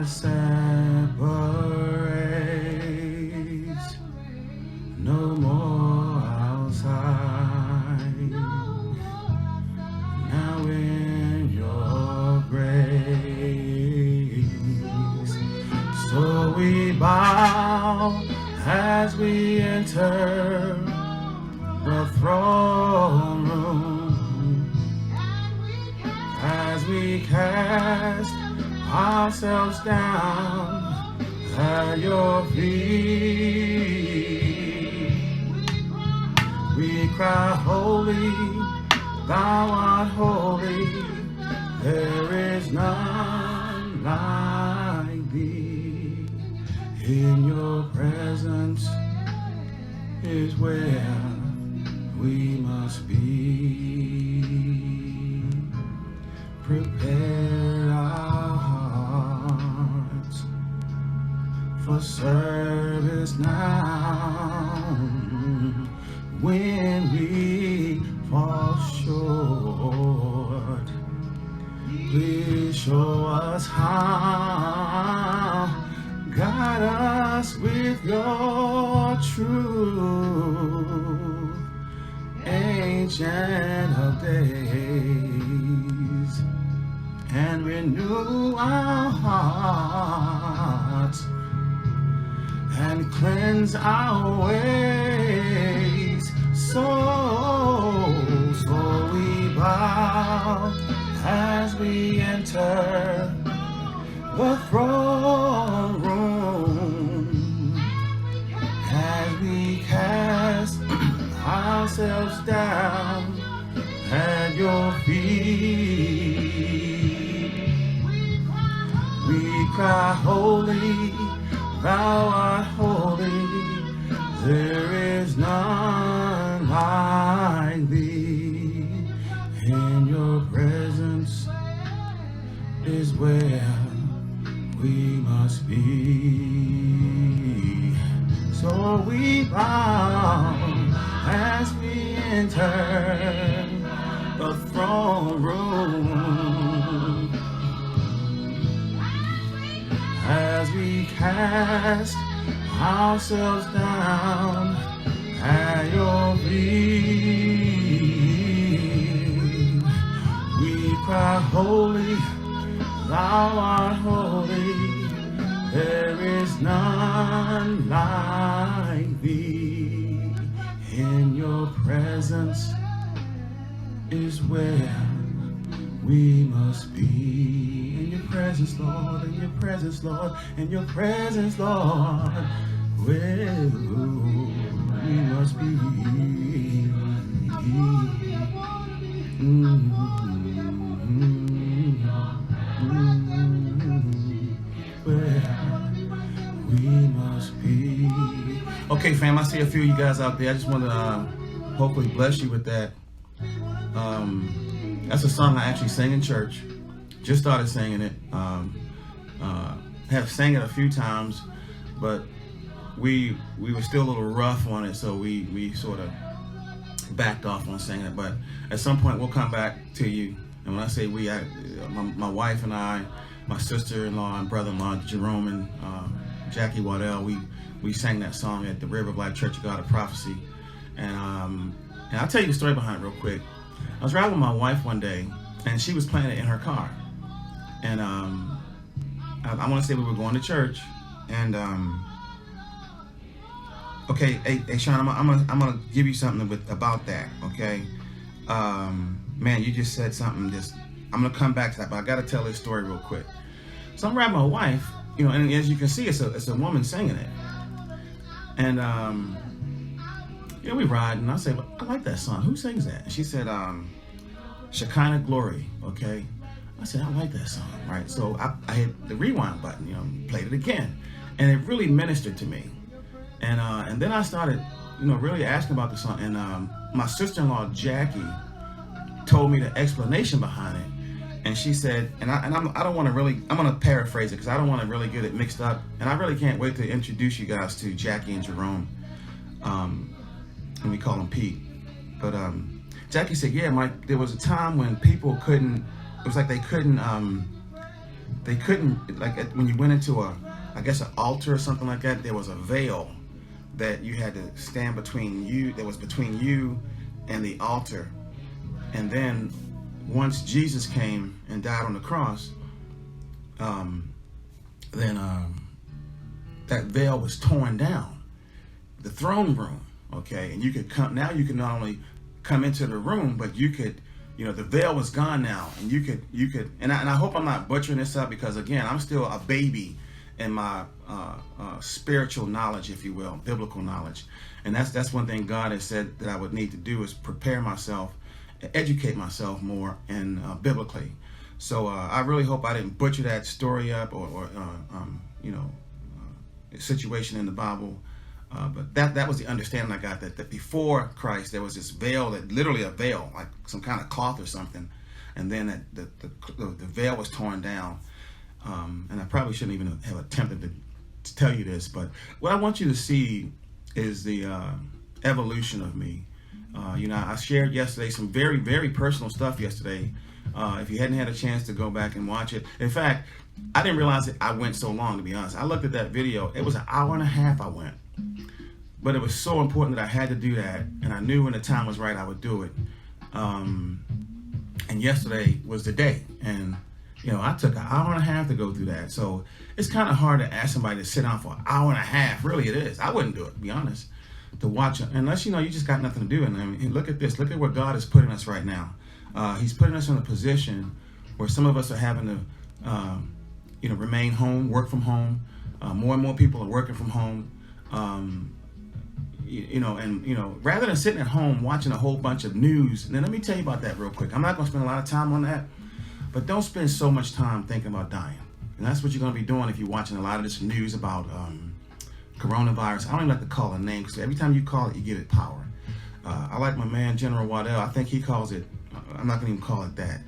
separates, no more outside. Now in your grace, so we bow as we enter the throne room, as we cast ourselves down at your feet. We cry, holy, thou art holy, there is none like thee. In your presence is where we must be. Prepare our hearts for service now. When we fall short, please show us how. Guide us with your truth, Ancient of Days, and renew our hearts and cleanse our ways. So we bow as we enter the throne room, as we cast ourselves down at your feet. We cry, holy, thou art holy, there is none like thee. In your presence is where we must be. So we bow as we enter the throne room, as we cast ourselves down at your feet. We cry, holy, thou art holy, there is none like thee. In your presence is where we must be. In your presence, Lord, in your presence, Lord, in your presence, Lord, where we must be. Where we must be. Okay, fam, I see a few of you guys out there. I just want to hopefully bless you with that. That's a song I actually sang in church. Just started singing it. Have sang it a few times, but we were still a little rough on it, so we sort of backed off on singing it. But at some point, we'll come back to you. And when I say we, my wife and I, my sister-in-law and brother-in-law, Jerome and Jackie Waddell, we sang that song at the River of Life Church of God of Prophecy. And I'll tell you the story behind it real quick. I was riding with my wife one day, and she was playing it in her car. And I want to say we were going to church. And okay, hey Sean, I'm gonna give you something about that. Okay, man, you just said something. I'm gonna come back to that, but I gotta tell this story real quick. So I'm riding with my wife, and as you can see, it's a woman singing it. And we ride, and I say, well, I like that song. Who sings that? And she said, Shekinah Glory. Okay. I said, I like that song, right? So I hit the rewind button, played it again, and it really ministered to me. And then I started, really asking about the song. And my sister-in-law Jackie told me the explanation behind it. And she said, I don't want to really, I'm going to paraphrase it because I don't want to really get it mixed up. And I really can't wait to introduce you guys to Jackie and Jerome. And we call him Pete. But Jackie said, yeah, Mike, there was a time when people couldn't, it was like they couldn't they couldn't, like when you went into I guess an altar or something like that, there was a veil that you had to stand between you, that was between you and the altar. And then once Jesus came and died on the cross, then that veil was torn down, the throne room, okay? And you could come, now you can not only come into the room, but you could, the veil was gone now, and you could, and I hope I'm not butchering this up, because again, I'm still a baby in my spiritual knowledge, if you will, biblical knowledge. And that's one thing God has said that I would need to do, is prepare myself, educate myself more and biblically. So I really hope I didn't butcher that story up, or situation in the Bible. But that was the understanding I got, that before Christ there was this veil, that literally a veil, like some kind of cloth or something, and then the veil was torn down. And I probably shouldn't even have attempted to tell you this, but what I want you to see is the evolution of me. I shared yesterday some very, very personal stuff yesterday. If you hadn't had a chance to go back and watch it. In fact, I didn't realize that I went so long, to be honest. I looked at that video. It was an hour and a half I went. But it was so important that I had to do that. And I knew when the time was right, I would do it. And yesterday was the day. And, I took an hour and a half to go through that. So it's kind of hard to ask somebody to sit down for an hour and a half. Really, it is. I wouldn't do it, to be honest, to watch it. Unless, you just got nothing to do. And I mean, look at this. Look at where God is putting us right now. He's putting us in a position where some of us are having to, remain home, work from home. More and more people are working from home. Rather than sitting at home watching a whole bunch of news. And then let me tell you about that real quick. I'm not going to spend a lot of time on that, but don't spend so much time thinking about dying. And that's what you're going to be doing if you're watching a lot of this news about coronavirus. I don't even like to call it a name, because every time you call it, you give it power. I like my man, General Waddell. I think he calls it, I'm not going to even call it that.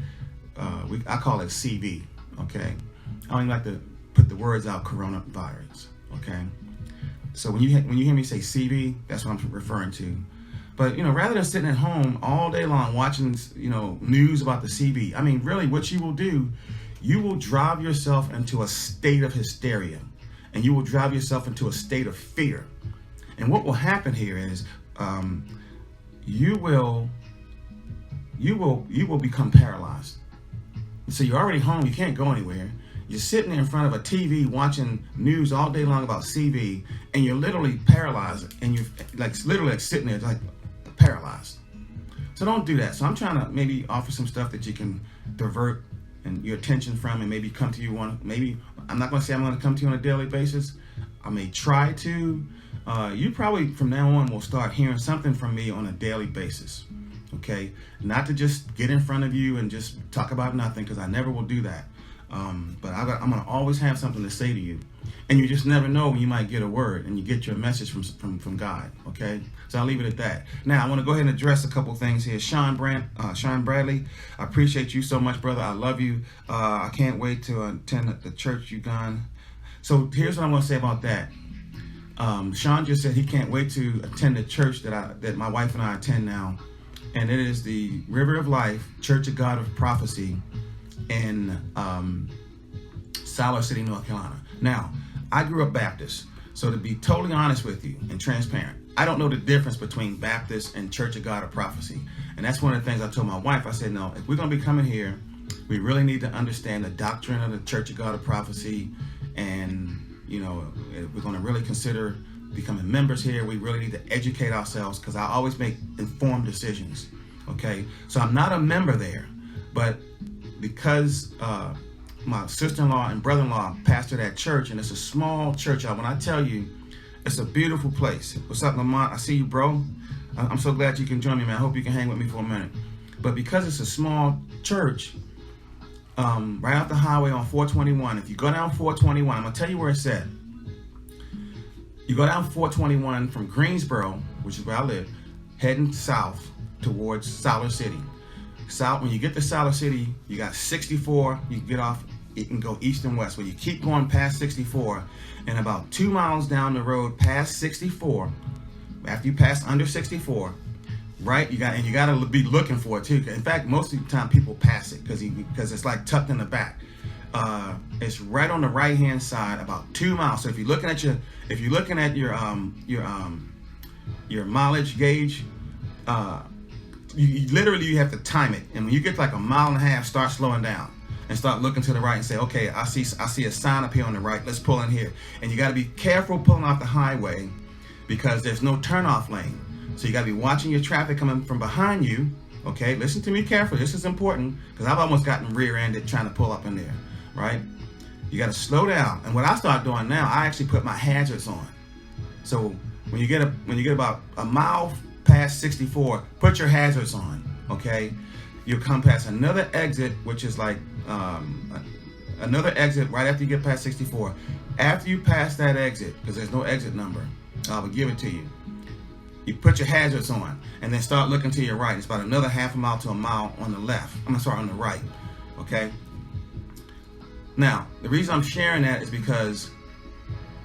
I call it CV, okay? I don't even like to put the words out, coronavirus, okay? So when you hear me say CV, that's what I'm referring to. But, rather than sitting at home all day long watching, news about the CV, I mean, really what you will do, you will drive yourself into a state of hysteria, and you will drive yourself into a state of fear. And what will happen here is you will become paralyzed. So you're already home, you can't go anywhere. You're sitting in front of a TV watching news all day long about CV, and you're literally paralyzed, and you're literally sitting there like paralyzed. So don't do that. So I'm trying to maybe offer some stuff that you can divert and your attention from, and maybe come to you maybe I'm not going to say I'm going to come to you on a daily basis. I may try to. You probably from now on will start hearing something from me on a daily basis. Okay, not to just get in front of you and just talk about nothing, because I never will do that. But I'm going to always have something to say to you, and you just never know when you might get a word and you get your message from God. Okay, so I'll leave it at that. Now I want to go ahead and address a couple things here. Sean Bradley, I appreciate you so much, brother. I love you. I can't wait to attend the church you've gone. So here's what I'm going to say about that. Sean just said he can't wait to attend the church that my wife and I attend now. And it is the River of Life, Church of God of Prophecy in Siler City, North Carolina. Now, I grew up Baptist, so to be totally honest with you and transparent, I don't know the difference between Baptist and Church of God of Prophecy. And that's one of the things I told my wife. I said, no, if we're going to be coming here, we really need to understand the doctrine of the Church of God of Prophecy. And, if we're going to really consider becoming members here, we really need to educate ourselves, because I always make informed decisions. Okay, so I'm not a member there, but because my sister-in-law and brother-in-law pastor that church, and it's a small church, when I tell you, it's a beautiful place. What's up, Lamont? I see you, bro. I'm so glad you can join me, man. I hope you can hang with me for a minute. But because it's a small church, right off the highway on 421, if you go down 421, I'm going to tell you where it's at. You go down 421 from Greensboro, which is where I live, heading south towards Siler City. South, when you get to Siler City, you got 64. You can get off, you can go east and west. When you keep going past 64, and about 2 miles down the road past 64, after you pass under 64, right? You got to be looking for it too. In fact, most of the time people pass it because it's like tucked in the back. It's right on the right hand side, about 2 miles. So if you're looking at your mileage gauge, you literally have to time it. And when you get to like 1.5 miles, start slowing down and start looking to the right and say, okay, I see a sign up here on the right. Let's pull in here. And you got to be careful pulling off the highway because there's no turnoff lane. So you got to be watching your traffic coming from behind you. Okay, listen to me carefully. This is important because I've almost gotten rear-ended trying to pull up in there, right? You got to slow down. And what I start doing now, I actually put my hazards on. So when you get about 1 mile past 64, put your hazards on. Okay, you'll come past another exit, which is like another exit right after you get past 64. After you pass that exit, because there's no exit number, I will give it to you. You put your hazards on and then start looking to your right. It's about another 1/2 mile to 1 mile on the left. on the right. Okay. Now, the reason I'm sharing that is because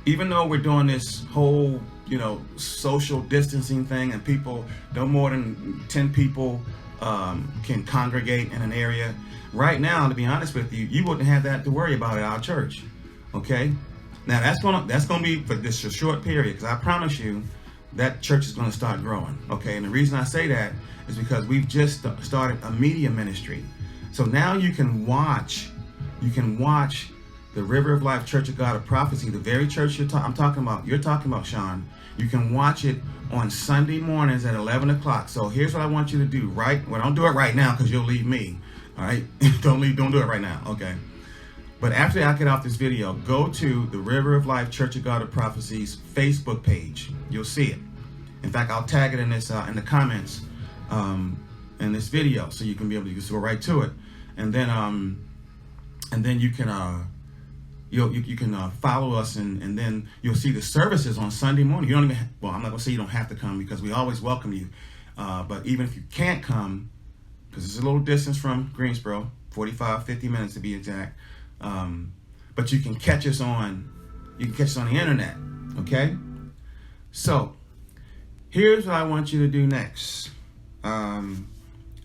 even though we're doing this whole, social distancing thing and people, no more than 10 people can congregate in an area. Right now, to be honest with you, you wouldn't have that to worry about at our church. Okay. Now that's gonna be for this short period, because I promise you that church is going to start growing. Okay, and the reason I say that is because we've just started a media ministry. So now you can watch the River of Life Church of God of Prophecy, the very church you're talking about, Sean. You can watch it on Sunday mornings at 11 o'clock. So here's what I want you to do, right? Well, don't do it right now because you'll leave me. All right, don't do it right now. Okay. But after I get off this video, go to the River of Life Church of God of Prophecy's Facebook page. You'll see it. In fact, I'll tag it in this in the comments in this video, so you can be able to just go right to it, and then you can you can follow us, and then you'll see the services on Sunday morning. You don't even I'm not gonna say you don't have to come because we always welcome you, but even if you can't come, because it's a little distance from Greensboro, 45-50 minutes to be exact. But you can catch us on the internet. Okay, so here's what I want you to do next. I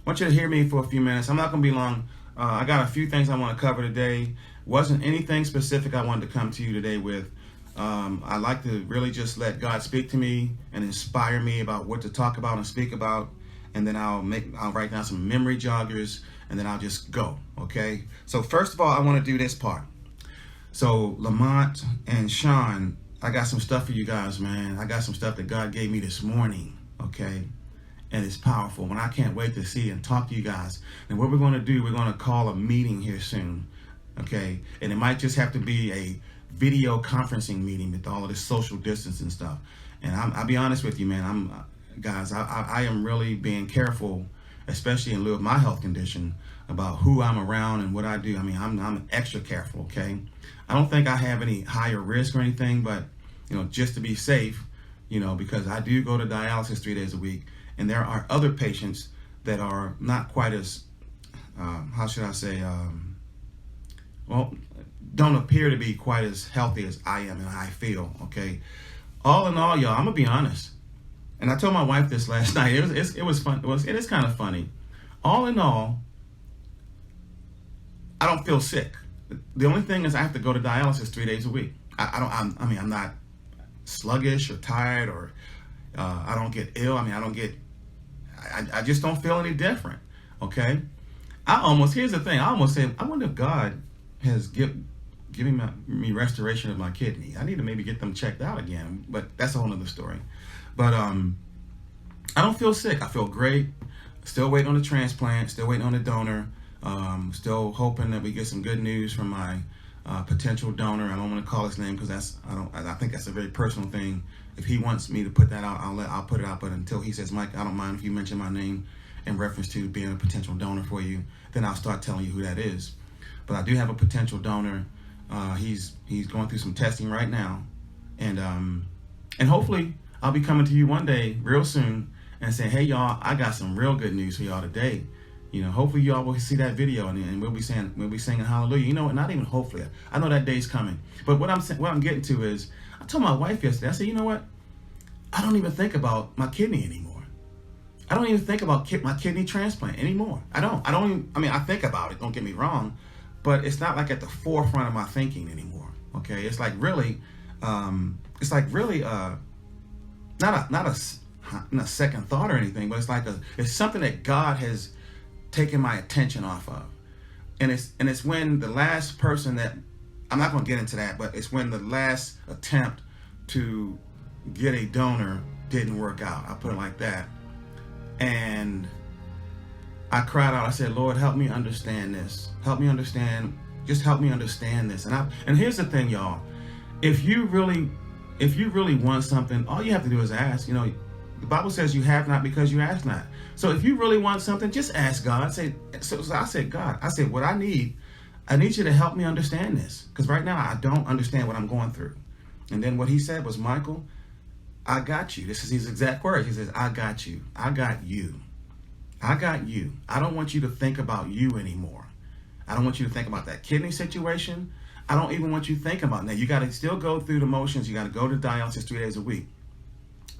want you to hear me for a few minutes. I'm not going to be long. I got a few things I want to cover today. Wasn't anything specific I wanted to come to you today with. I like to really just let God speak to me and inspire me about what to talk about and speak about, and then I'll write down some memory joggers, and then I'll just go. Okay. So first of all, I want to do this part. So Lamont and Sean, I got some stuff for you guys, man. I got some stuff that God gave me this morning, okay? And it's powerful. And I can't wait to see and talk to you guys. And what we're going to do, we're going to call a meeting here soon, okay? And it might just have to be a video conferencing meeting with all of this social distancing stuff. And I'll be honest with you, man. I am really being careful, especially in lieu of my health condition, about who I'm around and what I do. I mean, I'm extra careful, okay? I don't think I have any higher risk or anything, but, just to be safe, because I do go to dialysis 3 days a week, and there are other patients that are not quite as, how should I say, don't appear to be quite as healthy as I am and I feel, okay? All in all, y'all, I'm gonna be honest. And I told my wife this last night. It was fun. It is kind of funny. All in all, I don't feel sick. The only thing is I have to go to dialysis 3 days a week. I'm not sluggish or tired, or I don't get ill. I just don't feel any different. Okay. Here's the thing. I almost say, I wonder if God has given me restoration of my kidney. I need to maybe get them checked out again, but that's a whole other story. But I don't feel sick. I feel great. Still waiting on the transplant. Still waiting on the donor. Still hoping that we get some good news from my potential donor. I don't want to call his name because I think that's a very personal thing. If he wants me to put that out, I'll put it out. But until he says, Mike, I don't mind if you mention my name in reference to being a potential donor for you, then I'll start telling you who that is. But I do have a potential donor. He's going through some testing right now, and hopefully I'll be coming to you one day real soon and saying, hey y'all, I got some real good news for y'all today. Hopefully y'all will see that video, and we'll be singing hallelujah. Not even hopefully. I know that day's coming. But what I'm getting to is, I told my wife yesterday, I said, you know what? I don't even think about my kidney anymore. I don't even think about my kidney transplant anymore. I think about it, don't get me wrong, but it's not like at the forefront of my thinking anymore. Okay, it's like really, not a second thought or anything, but it's something that God has taken my attention off of, and it's when the last person that, I'm not going to get into that, but it's when the last attempt to get a donor didn't work out. I'll put it like that. And I cried out. I said, Lord, help me understand this. Help me understand. Just help me understand this. And here's the thing, y'all. If you really want something, all you have to do is ask. You know, the Bible says you have not because you ask not. So if you really want something, just ask God. So I said, God, what I need you to help me understand this. Because right now I don't understand what I'm going through. And then what he said was, Michael, I got you. This is his exact words. He says, I got you. I got you. I got you. I don't want you to think about you anymore. I don't want you to think about that kidney situation. I don't even want you to think about it. Now, you got to still go through the motions. You got to go to dialysis 3 days a week.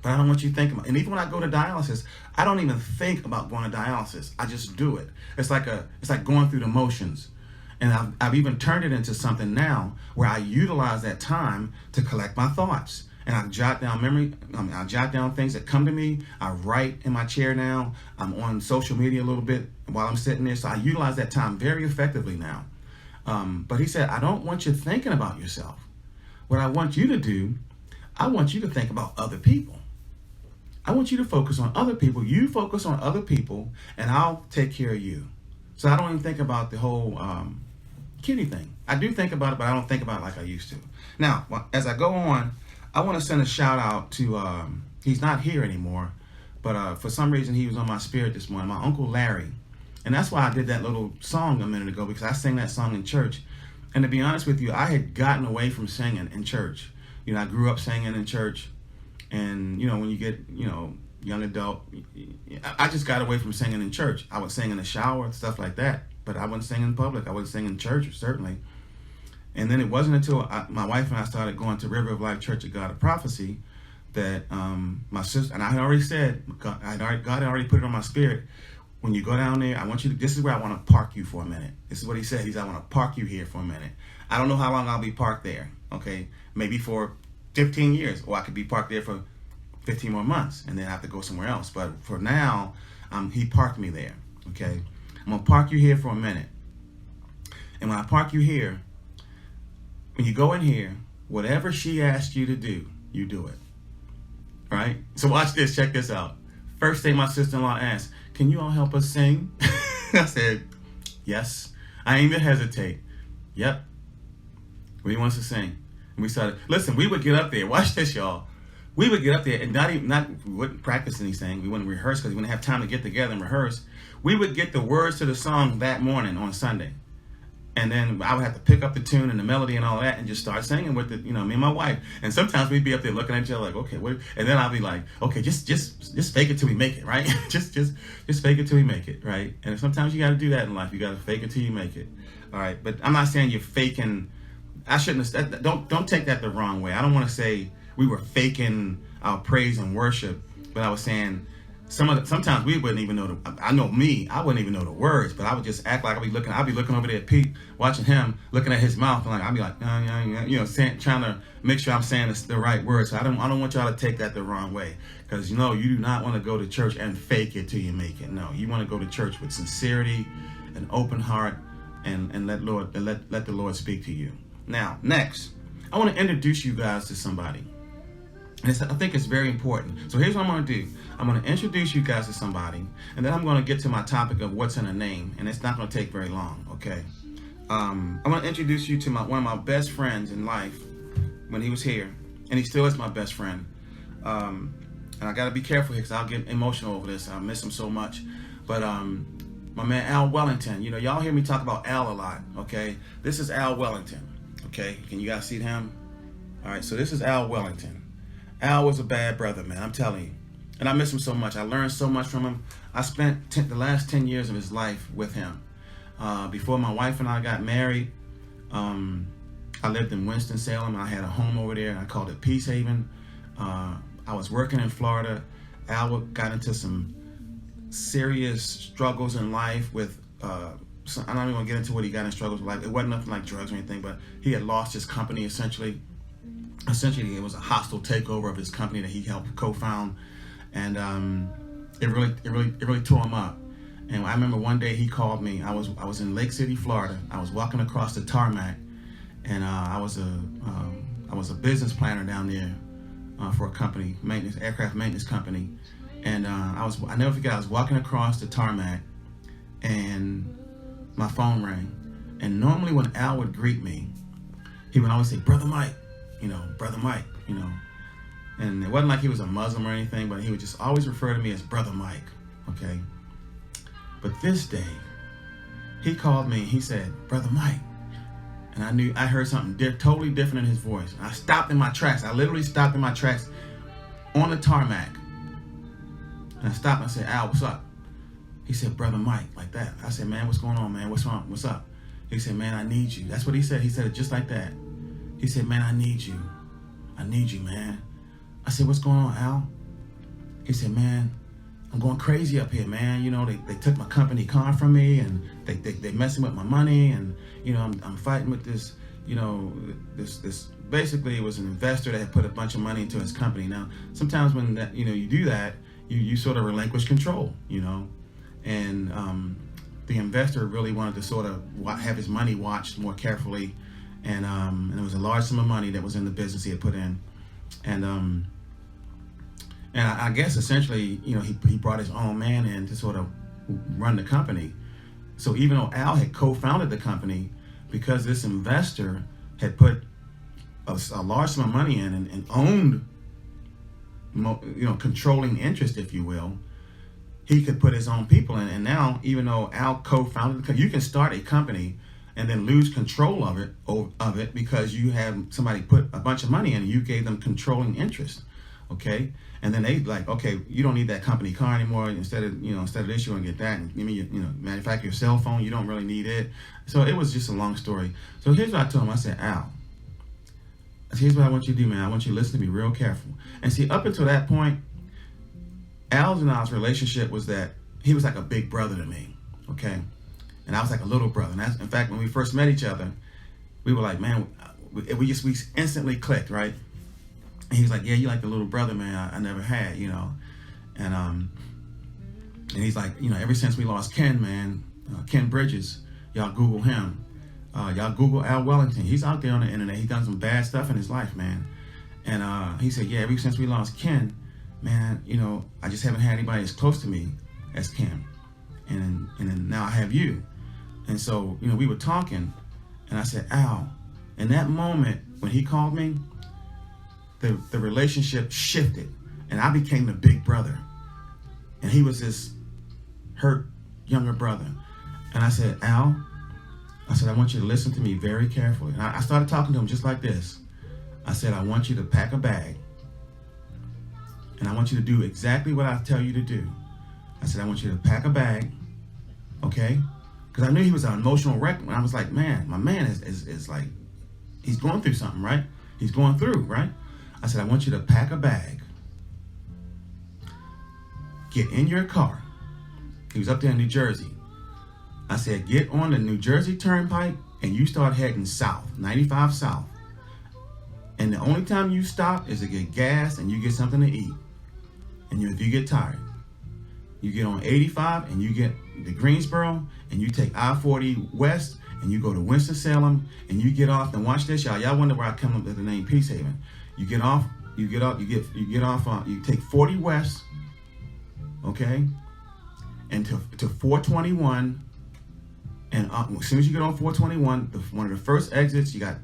But I don't want you to think about it. And even when I go to dialysis, I don't even think about going to dialysis. I just do it. It's like going through the motions. And I've even turned it into something now where I utilize that time to collect my thoughts. And I jot down I jot down things that come to me. I write in my chair now. I'm on social media a little bit while I'm sitting there. So I utilize that time very effectively now. But he said, I don't want you thinking about yourself. What I want you to do, I want you to think about other people. I want you to focus on other people. You focus on other people, and I'll take care of you. So I don't even think about the whole kidney thing. I do think about it, but I don't think about it like I used to. Now, as I go on, I want to send a shout out to, he's not here anymore, but for some reason he was on my spirit this morning, my Uncle Larry. And that's why I did that little song a minute ago, because I sang that song in church. And to be honest with you, I had gotten away from singing in church. You know, I grew up singing in church. And, you know, when you get, young adult, I just got away from singing in church. I would sing in the shower and stuff like that, but I wouldn't sing in public. I wouldn't sing in church, certainly. And then it wasn't until my wife and I started going to River of Life Church of God of Prophecy that my sister, and I had already said, God had already put it on my spirit, when you go down there, I want you to, this is where I want to park you for a minute. This is what he said. He said, I want to park you here for a minute. I don't know how long I'll be parked there, okay? Maybe for 15 years, or I could be parked there for 15 more months and then have to go somewhere else. But for now, he parked me there, okay? I'm going to park you here for a minute. And when I park you here, when you go in here, whatever she asked you to do, you do it, right? So watch this, check this out. First thing my sister-in-law asked, can you all help us sing? I said, yes. I didn't even hesitate. Yep. What do you want us to sing? And we started, listen, we would get up there, watch this, y'all. We would get up there and we wouldn't practice anything. We wouldn't rehearse because we wouldn't have time to get together and rehearse. We would get the words to the song that morning on Sunday. And then I would have to pick up the tune and the melody and all that and just start singing with it, me and my wife. And sometimes we'd be up there looking at each other like, okay, what? And then I'd be like, okay, just fake it till we make it, right? just fake it till we make it, right? And sometimes you got to do that in life. You got to fake it till you make it, all right? But I'm not saying you're faking. I shouldn't have. Don't take that the wrong way. I don't want to say we were faking our praise and worship, but I was saying sometimes we wouldn't even know I wouldn't even know the words, but I would just act like I'd be looking over there at Pete, watching him, looking at his mouth, and I'd be like, trying to make sure I'm saying the right words. So I don't want y'all to take that the wrong way, because you do not want to go to church and fake it till you make it. No, you want to go to church with sincerity, an open heart, and let the Lord speak to you. Now, next, I want to introduce you guys to somebody. And I think it's very important. So here's what I'm going to do. I'm going to introduce you guys to somebody, and then I'm going to get to my topic of what's in a name, and it's not going to take very long, okay? I'm going to introduce you to one of my best friends in life when he was here, and he still is my best friend. And I got to be careful here because I'll get emotional over this. I miss him so much. But my man Al Wellington, y'all hear me talk about Al a lot, okay? This is Al Wellington, okay? Can you guys see him? All right, so this is Al Wellington. Al was a bad brother, man, I'm telling you. And I miss him so much. I learned so much from him. I spent the last 10 years of his life with him. Before my wife and I got married, I lived in Winston-Salem. I had a home over there, and I called it Peace Haven. I was working in Florida. Al got into some serious struggles in life with I'm not even gonna get into what he got in struggles with. Like, it wasn't nothing like drugs or anything, but he had lost his company essentially. Essentially, it was a hostile takeover of his company that he helped co-found, and it really tore him up. And I remember one day he called me. I was in Lake City, Florida. I was walking across the tarmac, and I was a business planner down there for a company, aircraft maintenance company. And I never forget, I was walking across the tarmac, and my phone rang. And normally when Al would greet me, he would always say, "Brother Mike," "Brother Mike," And it wasn't like he was a Muslim or anything, but he would just always refer to me as Brother Mike, okay? But this day, he called me and he said, "Brother Mike." And I heard something totally different in his voice. And I stopped in my tracks. I literally stopped in my tracks on the tarmac. And I stopped and I said, "Al, what's up?" He said, "Brother Mike," like that. I said, "Man, what's going on, man? What's wrong? What's up?" He said, "Man, I need you." That's what he said. He said it just like that. He said, "Man, I need you. I need you, man." I said, "What's going on, Al?" He said, "Man, I'm going crazy up here, man. They took my company car from me, and they messing with my money, and I'm fighting with this, this basically it was an investor that had put a bunch of money into his company. Now, sometimes when that you do that, you sort of relinquish control, and the investor really wanted to sort of have his money watched more carefully, and there was a large sum of money that was in the business he had put in, and I guess essentially, he brought his own man in to sort of run the company. So even though Al had co-founded the company, because this investor had put a large sum of money in and owned, controlling interest, if you will, he could put his own people in. And now, even though Al co-founded the company, you can start a company and then lose control of it because you have somebody put a bunch of money in and you gave them controlling interest. Okay, and then they like, okay, you don't need that company car anymore. Instead of this, you want to get that, and manufacture your cell phone. You don't really need it. So it was just a long story. So here's what I told him. I said, "Al, here's what I want you to do, man. I want you to listen to me real careful." And see, up until that point, Al's and I's relationship was that he was like a big brother to me. Okay, and I was like a little brother. And in fact, when we first met each other, we were like, man, we instantly clicked, right? And he was like, "Yeah, you like the little brother, man, I never had, And he's like, ever since we lost Ken, man, Ken Bridges, y'all Google him. Y'all Google Al Wellington. He's out there on the internet. He's done some bad stuff in his life, man." And he said, "Yeah, ever since we lost Ken, man, I just haven't had anybody as close to me as Ken. And then now I have you." And so, we were talking, and I said, "Al," in that moment when he called me, the relationship shifted, and I became the big brother, and he was this hurt younger brother. And I said, "Al," I said, "I want you to listen to me very carefully." And I started talking to him just like this. I said, "I want you to pack a bag, and I want you to do exactly what I tell you to do." I said, "I want you to pack a bag, okay?" Because I knew he was an emotional wreck, and I was like, man, my man is like, he's going through something, right? He's going through, right? I said, "I want you to pack a bag, get in your car." He was up there in New Jersey. I said, "Get on the New Jersey Turnpike and you start heading south, 95 south. And the only time you stop is to get gas and you get something to eat. And if you get tired, you get on 85 and you get to Greensboro and you take I-40 west and you go to Winston-Salem and you get off." And watch this, y'all. Y'all wonder where I come up with the name Peace Haven. You take 40 west, okay, and to 421, and as soon as you get on 421, one of the first exits, you got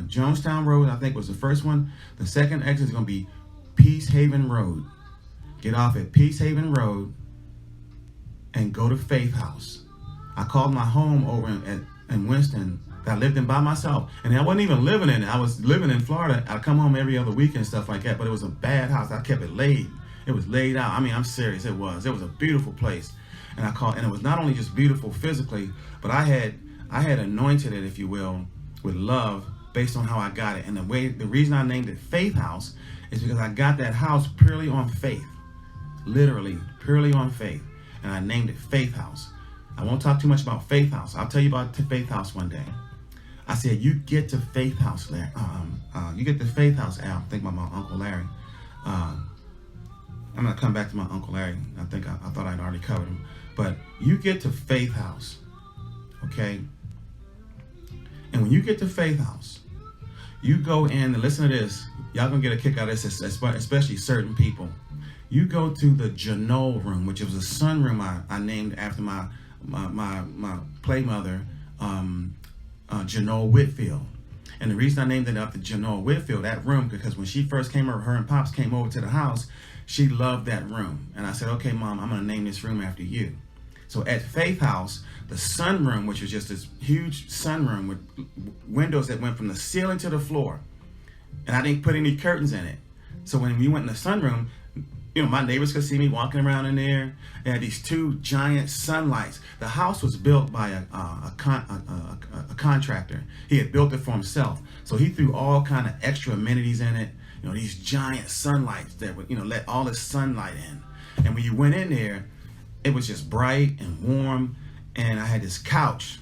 Jonestown Road, I think was the first one. The second exit is going to be Peace Haven Road. Get off at Peace Haven Road and go to Faith House. I called my home over in Winston that I lived in by myself. And I wasn't even living in it. I was living in Florida. I'd come home every other week and stuff like that, but it was a bad house. I kept it laid. It was laid out. I mean, I'm serious. It was a beautiful place. And and it was not only just beautiful physically, but I had anointed it, if you will, with love based on how I got it. And the reason I named it Faith House is because I got that house purely on faith. Literally, purely on faith. And I named it Faith House. I won't talk too much about Faith House. I'll tell you about Faith House one day. I said, you get to Faith House, Larry. You get to Faith House, Al. Think about my Uncle Larry. I'm going to come back to my Uncle Larry. I think I thought I'd already covered him. But you get to Faith House, okay? And when you get to Faith House, you go in and listen to this. Y'all going to get a kick out of this, especially certain people. You go to the Janelle room, which was a sunroom I named after my play mother, Janelle Whitfield. And the reason I named it after Janelle Whitfield, that room, because when she first came over, her and Pops came over to the house, she loved that room. And I said, okay, Mom, I'm going to name this room after you. So at Faith House, the sunroom, which was just this huge sunroom with windows that went from the ceiling to the floor, and I didn't put any curtains in it. So when we went in the sunroom, my neighbors could see me walking around in there. They had these two giant sunlights. The house was built by a contractor. He had built it for himself. So he threw all kind of extra amenities in it. These giant sunlights that would, let all the sunlight in. And when you went in there, it was just bright and warm. And I had this couch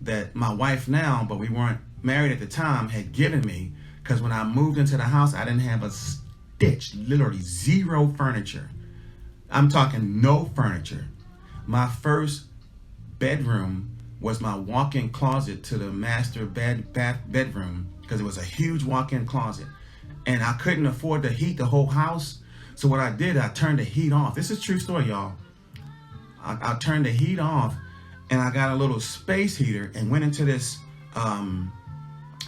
that my wife now, but we weren't married at the time, had given me. Because when I moved into the house, I didn't have a stitch, literally zero furniture. I'm talking no furniture. My first bedroom was my walk-in closet to the master bedroom, because it was a huge walk-in closet. And I couldn't afford to heat the whole house. So what I did, I turned the heat off. This is a true story, y'all. I turned the heat off, and I got a little space heater and went into this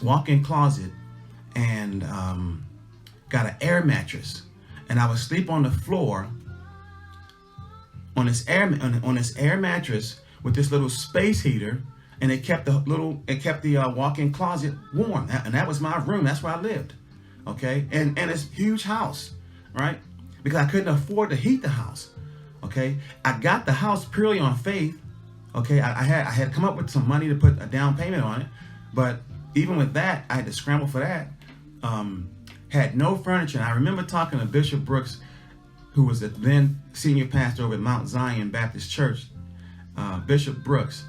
walk-in closet and got an air mattress. And I would sleep on the floor on this air mattress with this little space heater, and it kept the walk-in closet warm. And that was my room. That's where I lived. Okay, and it's a huge house, right? Because I couldn't afford to heat the house. Okay, I got the house purely on faith. Okay, I had come up with some money to put a down payment on it, but even with that, I had to scramble for that. Had no furniture. And I remember talking to Bishop Brooks, who was the then senior pastor over at Mount Zion Baptist Church, Bishop Brooks.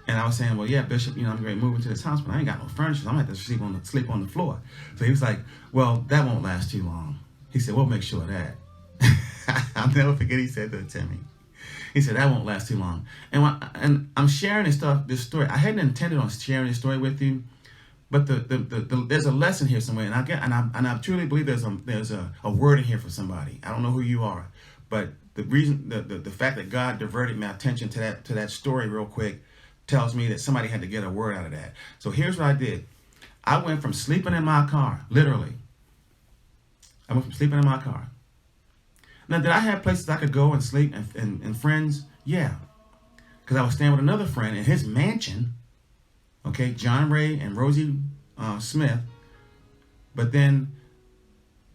And I was saying, well, yeah, Bishop, I'm going to move into this house, but I ain't got no furniture. So I'm going to have to sleep on the floor. So he was like, well, that won't last too long. He said, we'll make sure of that. I'll never forget he said that to me. He said, that won't last too long. And I'm sharing this story. I hadn't intended on sharing this story with you, but there's a lesson here somewhere. And I truly believe there's a word in here for somebody. I don't know who you are, but the fact that God diverted my attention to that story real quick tells me that somebody had to get a word out of that. So here's what I did. I went from sleeping in my car, literally. I went from sleeping in my car. Now, did I have places I could go and sleep and friends? Yeah. Because I was staying with another friend in his mansion. Okay, John Ray and Rosie Smith. But then,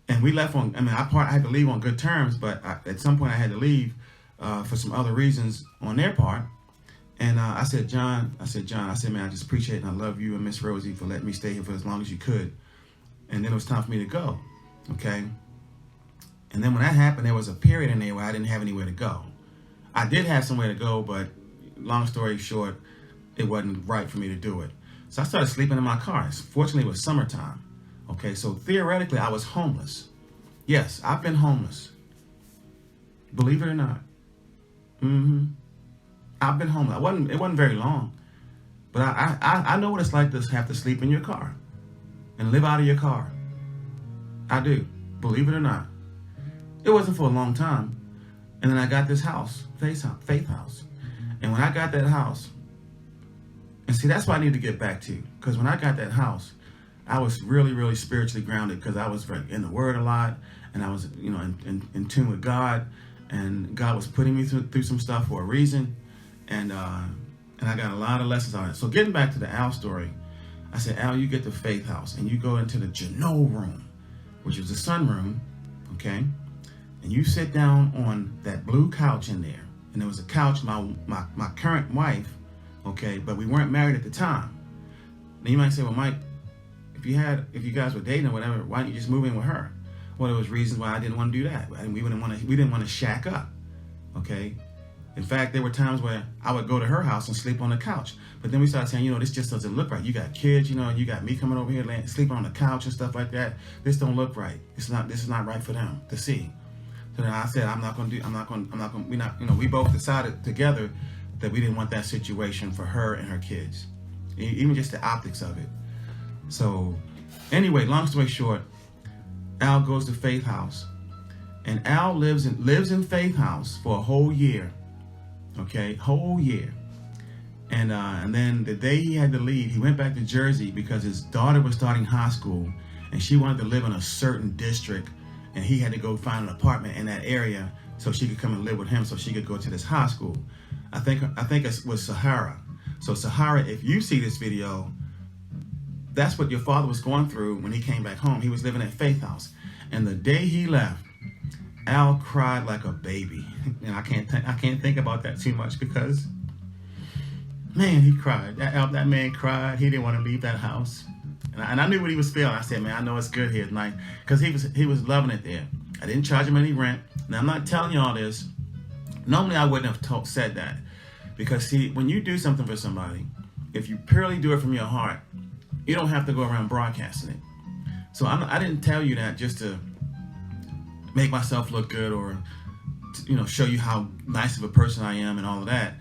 and we left on, I had to leave on good terms, but at some point I had to leave for some other reasons on their part. And I said, John, man, I just appreciate it, and I love you and Miss Rosie for letting me stay here for as long as you could. And then it was time for me to go, okay? And then when that happened, there was a period in there where I didn't have anywhere to go. I did have somewhere to go, but long story short, it wasn't right for me to do it. So I started sleeping in my car. Fortunately, it was summertime, okay? So theoretically, I was homeless. Yes, I've been homeless. Believe it or not. I've been homeless. It wasn't very long, but I know what it's like to have to sleep in your car and live out of your car. I do, believe it or not. It wasn't for a long time, and then I got this house, Faith House, and when I got that house, and see, that's what I need to get back to, because when I got that house, I was really, really spiritually grounded, because I was in the Word a lot, and I was, in tune with God, and God was putting me through some stuff for a reason. And I got a lot of lessons on it. So getting back to the Al story, I said, Al, you get to Faith House and you go into the Janelle room, which is the sunroom, okay? And you sit down on that blue couch in there. And there was a couch, my current wife, okay, but we weren't married at the time. Now you might say, well, Mike, if you guys were dating or whatever, why didn't you just move in with her? Well, there was reasons why I didn't want to do that. And we didn't want to shack up, okay? In fact, there were times where I would go to her house and sleep on the couch. But then we started saying, this just doesn't look right. You got kids, and you got me coming over here sleeping on the couch and stuff like that. This don't look right. This is not right for them to see. So then I said, we both decided together that we didn't want that situation for her and her kids, even just the optics of it. So anyway, long story short, Al goes to Faith House, and Al lives in Faith House for a whole year. Okay, whole year. And then the day he had to leave, he went back to Jersey because his daughter was starting high school and she wanted to live in a certain district, and he had to go find an apartment in that area so she could come and live with him so she could go to this high school. I think it was Sahara. So Sahara, if you see this video, that's what your father was going through when he came back home. He was living at Faith House. And the day he left, Al cried like a baby. And I can't think about that too much because, man, he cried. That man cried. He didn't want to leave that house. And I knew what he was feeling. I said, man, I know it's good here tonight, because he was loving it there. I didn't charge him any rent. Now, I'm not telling you all this. Normally, I wouldn't have said that, because see, when you do something for somebody, if you purely do it from your heart, you don't have to go around broadcasting it. So I didn't tell you that just to make myself look good or to, show you how nice of a person I am and all of that.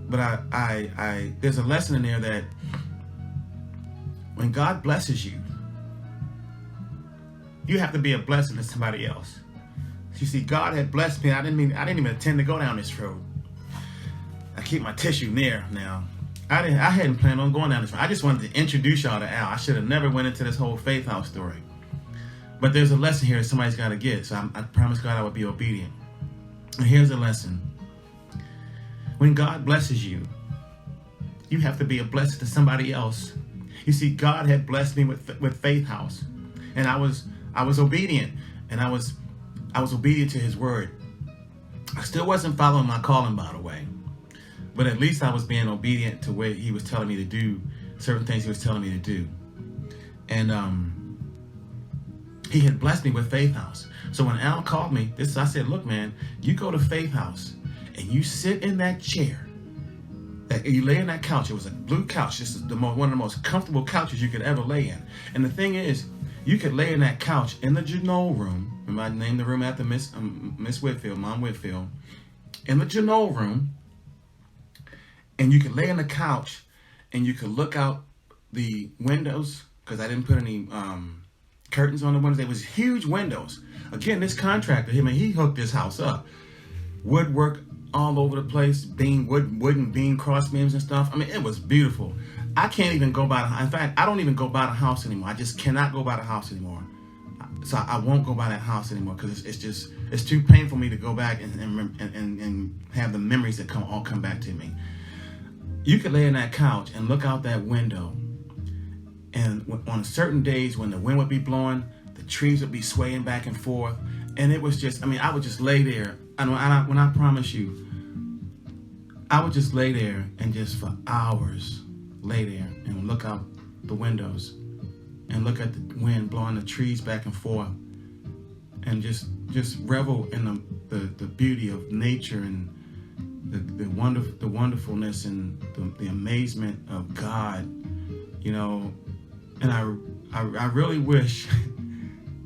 But I there's a lesson in there that when God blesses you, you have to be a blessing to somebody else. You see, God had blessed me. I didn't even intend to go down this road. I keep my tissue near now. I hadn't planned on going down this road. I just wanted to introduce y'all to Al. I should have never went into this whole Faith House story. But there's a lesson here that somebody's got to get. So I promised God I would be obedient. And here's the lesson. When God blesses you, you have to be a blessing to somebody else. You see, God had blessed me with Faith House, and I was obedient, and I was obedient to His word. I still wasn't following my calling, by the way, but at least I was being obedient to what He was telling me to do, certain things He was telling me to do, and He had blessed me with Faith House. So when Al called me, I said, look, man, you go to Faith House and you sit in that chair. You lay in that couch. It was a blue couch. This is one of the most comfortable couches you could ever lay in. And the thing is, you could lay in that couch in the Janot room. Remember, I named the room after Miss Whitfield, Mom Whitfield. In the Janot room, and you could lay in the couch, and you could look out the windows, because I didn't put any curtains on the windows. There was huge windows. Again, this contractor, he hooked this house up. Woodwork all over the place, wooden beam cross beams and stuff. I mean, it was beautiful. I can't even go by in fact, I don't even go by the house anymore. I just cannot go by the house anymore. So I won't go by that house anymore, because it's too painful for me to go back and have the memories that all come back to me. You could lay in that couch and look out that window, and on certain days when the wind would be blowing, the trees would be swaying back and forth, and it was just, I would just lay there. When I promise you, I would just lay there and just for hours lay there and look out the windows and look at the wind blowing the trees back and forth, and just revel in the beauty of nature and the wonderfulness and the amazement of God, And I really wish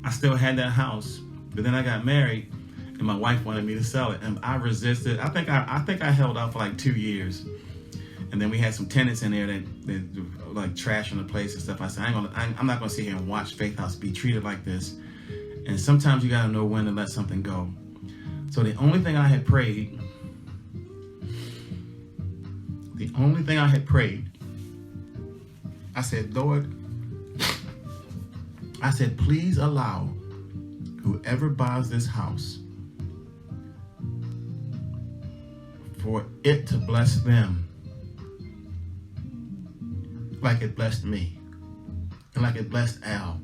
I still had that house, but then I got married. And my wife wanted me to sell it, and I resisted. I think I held out for like 2 years, and then we had some tenants in there that like trashing the place and stuff. I said, I'm not gonna sit here and watch Faith House be treated like this. And sometimes you gotta know when to let something go. So the only thing I had prayed, I said, Lord, please allow whoever buys this house, for it to bless them like it blessed me and like it blessed Al.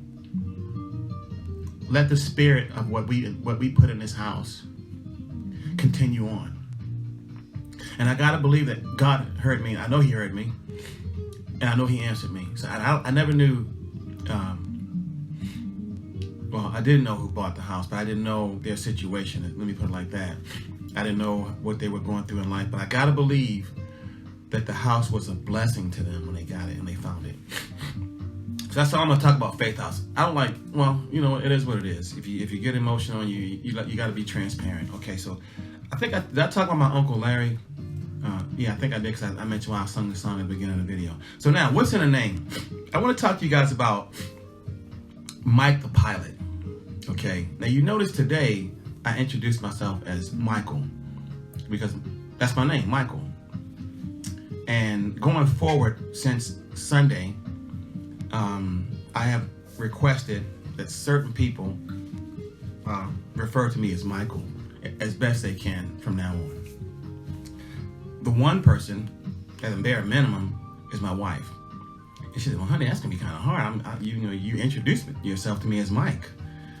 Let the spirit of what we put in this house continue on. And I gotta believe that God heard me. I know He heard me, and I know He answered me. So I never knew. Well, I didn't know who bought the house, but I didn't know their situation. Let me put it like that. I didn't know what they were going through in life, but I gotta believe that the house was a blessing to them when they got it and they found it. So that's all I'm gonna talk about Faith House. I don't like, well, you know, it is what it is. If you get emotional, you got to be transparent. Okay, so I think did I talk about my Uncle Larry? Yeah, I think I did, because I mentioned why I sung the song at the beginning of the video. So now, what's in a name? I want to talk to you guys about Mike the Pilot. Okay, now you notice today I introduced myself as Michael because that's my name, Michael. And going forward since Sunday, I have requested that certain people refer to me as Michael as best they can from now on. The one person, at a bare minimum, is my wife. And she said, well, honey, that's going to be kind of hard. You introduced yourself to me as Mike.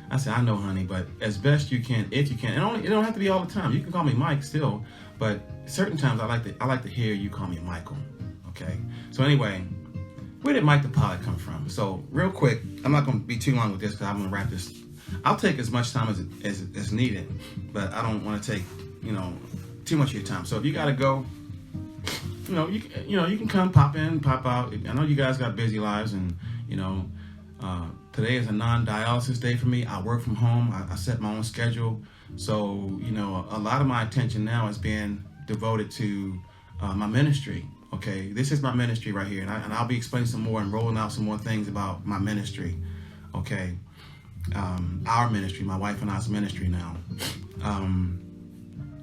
I said, I know, honey, but as best you can, if you can. And it don't have to be all the time. You can call me Mike still, but certain times I like to hear you call me Michael. Okay? So anyway, where did Mike the Pilot come from? So real quick, I'm not going to be too long with this because I'm going to wrap this. I'll take as much time as needed, but I don't want to take, too much of your time. So if you got to go, you can come, pop in, pop out. I know you guys got busy lives, and today is a non-dialysis day for me. I work from home. I set my own schedule. So, a lot of my attention now is being devoted to my ministry. Okay, this is my ministry right here, and I'll be explaining some more and rolling out some more things about my ministry. Okay, our ministry, my wife and I's ministry now.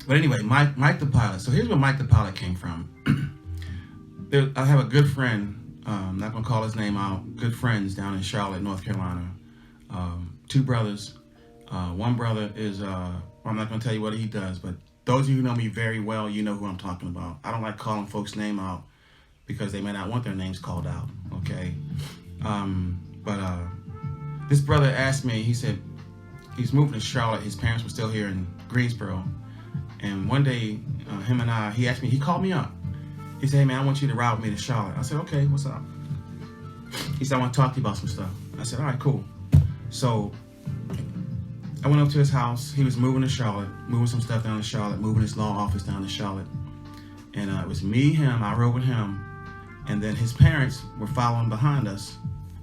But anyway, Mike the Pilot. So here's where Mike the Pilot came from. I have a good friend, I'm not going to call his name out, good friends down in Charlotte, North Carolina. Two brothers. One brother is, I'm not going to tell you what he does, but those of you who know me very well, you know who I'm talking about. I don't like calling folks' name out because they may not want their names called out, okay? But this brother asked me, he said, he's moving to Charlotte. His parents were still here in Greensboro. And one day, he asked me, he called me up. He said, hey man, I want you to ride with me to Charlotte. I said, okay, what's up? He said, I want to talk to you about some stuff. I said, all right, cool. So I went up to his house. He was moving to Charlotte, moving some stuff down to Charlotte, moving his law office down to Charlotte. And it was me, him, I rode with him. And then his parents were following behind us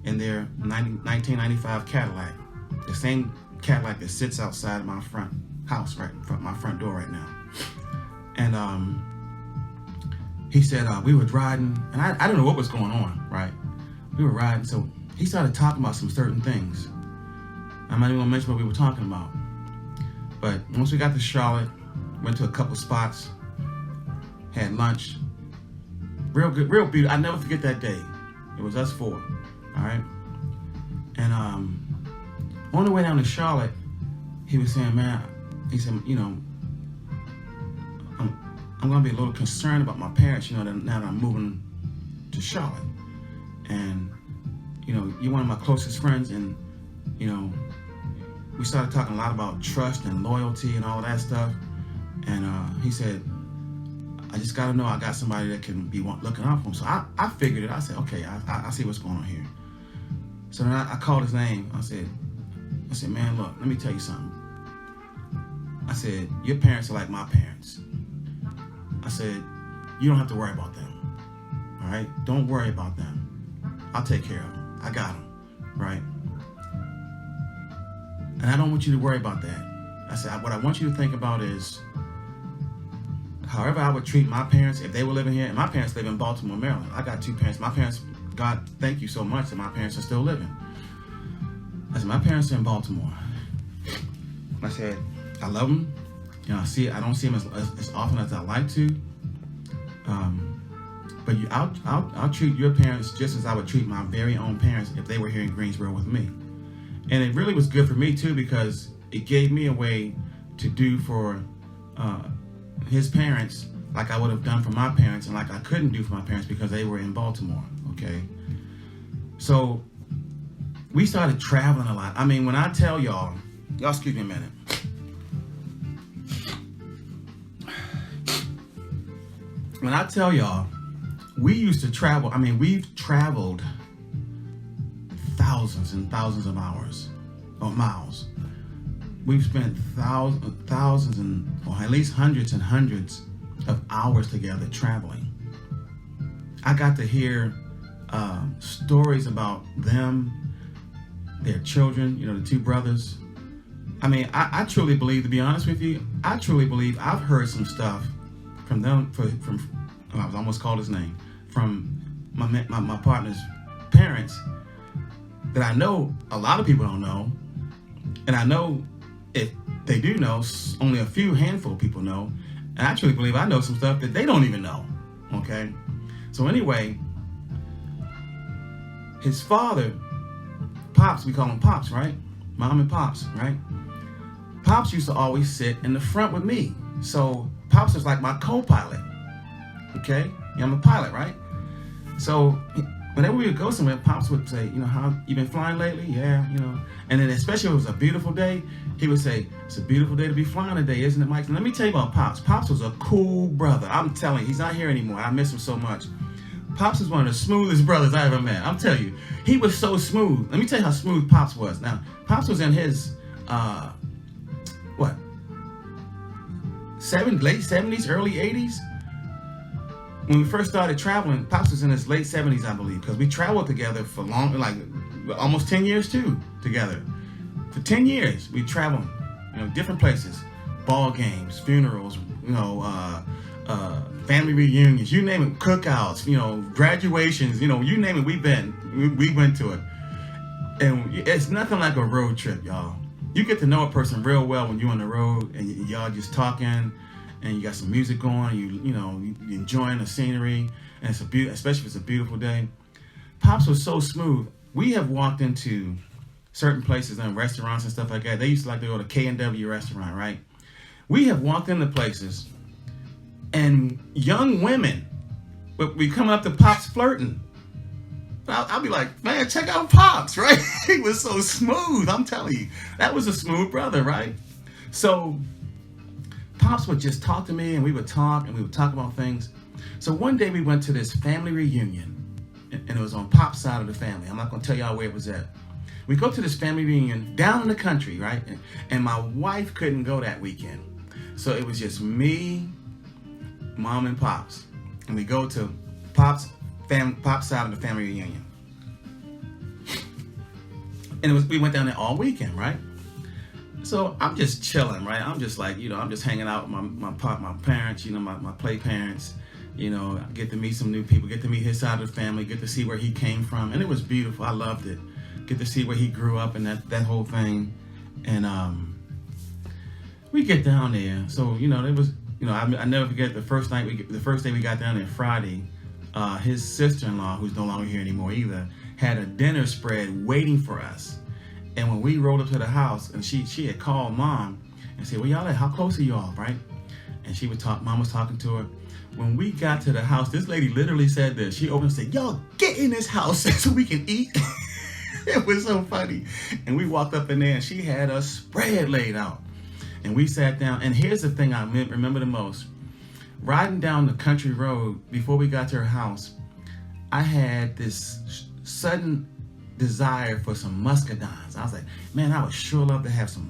in their 1995 Cadillac. The same Cadillac that sits outside my front house, right in front of my front door right now. And he said, we were riding, and I didn't know what was going on, right? We were riding, so he started talking about some certain things. I'm not even gonna mention what we were talking about. But once we got to Charlotte, went to a couple spots, had lunch. Real good, real beautiful. I never forget that day. It was us four, all right? And on the way down to Charlotte, he was saying, man, he said, I'm gonna be a little concerned about my parents, now that I'm moving to Charlotte. And, you're one of my closest friends, and, we started talking a lot about trust and loyalty and all that stuff. And he said, I just gotta know I got somebody that can be looking out for him. So I figured it. I said, okay, I see what's going on here. So then I called his name. I said, man, look, let me tell you something. I said, your parents are like my parents. I said, you don't have to worry about them, all right? Don't worry about them. I'll take care of them. I got them, right? And I don't want you to worry about that. I said, what I want you to think about is however I would treat my parents if they were living here, and my parents live in Baltimore, Maryland. I got two parents. My parents, God, thank you so much that my parents are still living. I said, my parents are in Baltimore. I said, I love them. I don't see them as often as I like to. But I'll treat your parents just as I would treat my very own parents if they were here in Greensboro with me. And it really was good for me too, because it gave me a way to do for his parents like I would have done for my parents, and like I couldn't do for my parents because they were in Baltimore. Okay. So we started traveling a lot. I mean, when I tell y'all excuse me a minute. When I tell y'all, we used to travel, we've traveled thousands and thousands of hours or miles. we've spent thousands or at least hundreds and hundreds of hours together traveling. I got to hear stories about them, their children, the two brothers. I mean, I truly believe, to be honest with you, I truly believe I've heard some stuff from them, from I was almost called his name, from my partner's parents that I know a lot of people don't know. And I know if they do know, only a handful of people know. And I truly believe I know some stuff that they don't even know. Okay? So anyway, his father, Pops, we call him Pops, right? Mom and Pops, right? Pops used to always sit in the front with me. So Pops was like my co-pilot. Okay? Yeah, I'm a pilot, right? So whenever we would go somewhere, Pops would say, how you been flying lately? Yeah, And then especially if it was a beautiful day, he would say, it's a beautiful day to be flying today, isn't it, Mike? And let me tell you about Pops. Pops was a cool brother. I'm telling you, he's not here anymore. I miss him so much. Pops is one of the smoothest brothers I ever met. I'm telling you, he was so smooth. Let me tell you how smooth Pops was. Now, Pops was in his, late 70s, early 80s. When we first started traveling, Pops was in his late 70s, I believe, because we traveled together for almost 10 years too, together. For 10 years, we traveled, different places, ball games, funerals, family reunions, you name it, cookouts, graduations, you name it, we went to it. And it's nothing like a road trip, y'all. You get to know a person real well when you're on the road and y'all just talking and you got some music going, you enjoying the scenery, and especially if it's a beautiful day. Pops was so smooth. We have walked into certain places and restaurants and stuff like that. They used to like to go to K&W restaurant, right? We have walked into places and young women would be coming up to Pops flirting. I'll be like, man, check out Pops, right? He was so smooth, I'm telling you. That was a smooth brother, right? So Pops would just talk to me and we would talk about things. So one day we went to this family reunion and it was on Pop's side of the family. I'm not going to tell y'all where it was at. We go to this family reunion down in the country, right? And my wife couldn't go that weekend. So it was just me, Mom, and Pops. And we go to Pop's side of the family reunion. And we went down there all weekend, right? So I'm just chilling, right? I'm just like, I'm just hanging out with my parents, my play parents, get to meet some new people, get to meet his side of the family, get to see where he came from. And it was beautiful. I loved it. Get to see where he grew up and that whole thing. And we get down there. So, it was, I never forget the first day we got down there Friday, his sister-in-law, who's no longer here anymore either, had a dinner spread waiting for us. And when we rolled up to the house, and she had called Mom and said, well, y'all, how close are y'all, right? And she would talk, Mom was talking to her. When we got to the house, this lady literally said this. She opened and said, y'all, get in this house so we can eat. It was so funny. And we walked up in there and she had a spread laid out. And we sat down. And here's the thing I remember the most. Riding down the country road before we got to her house, I had this sudden desire for some muscadines. I was like, man, I would sure love to have some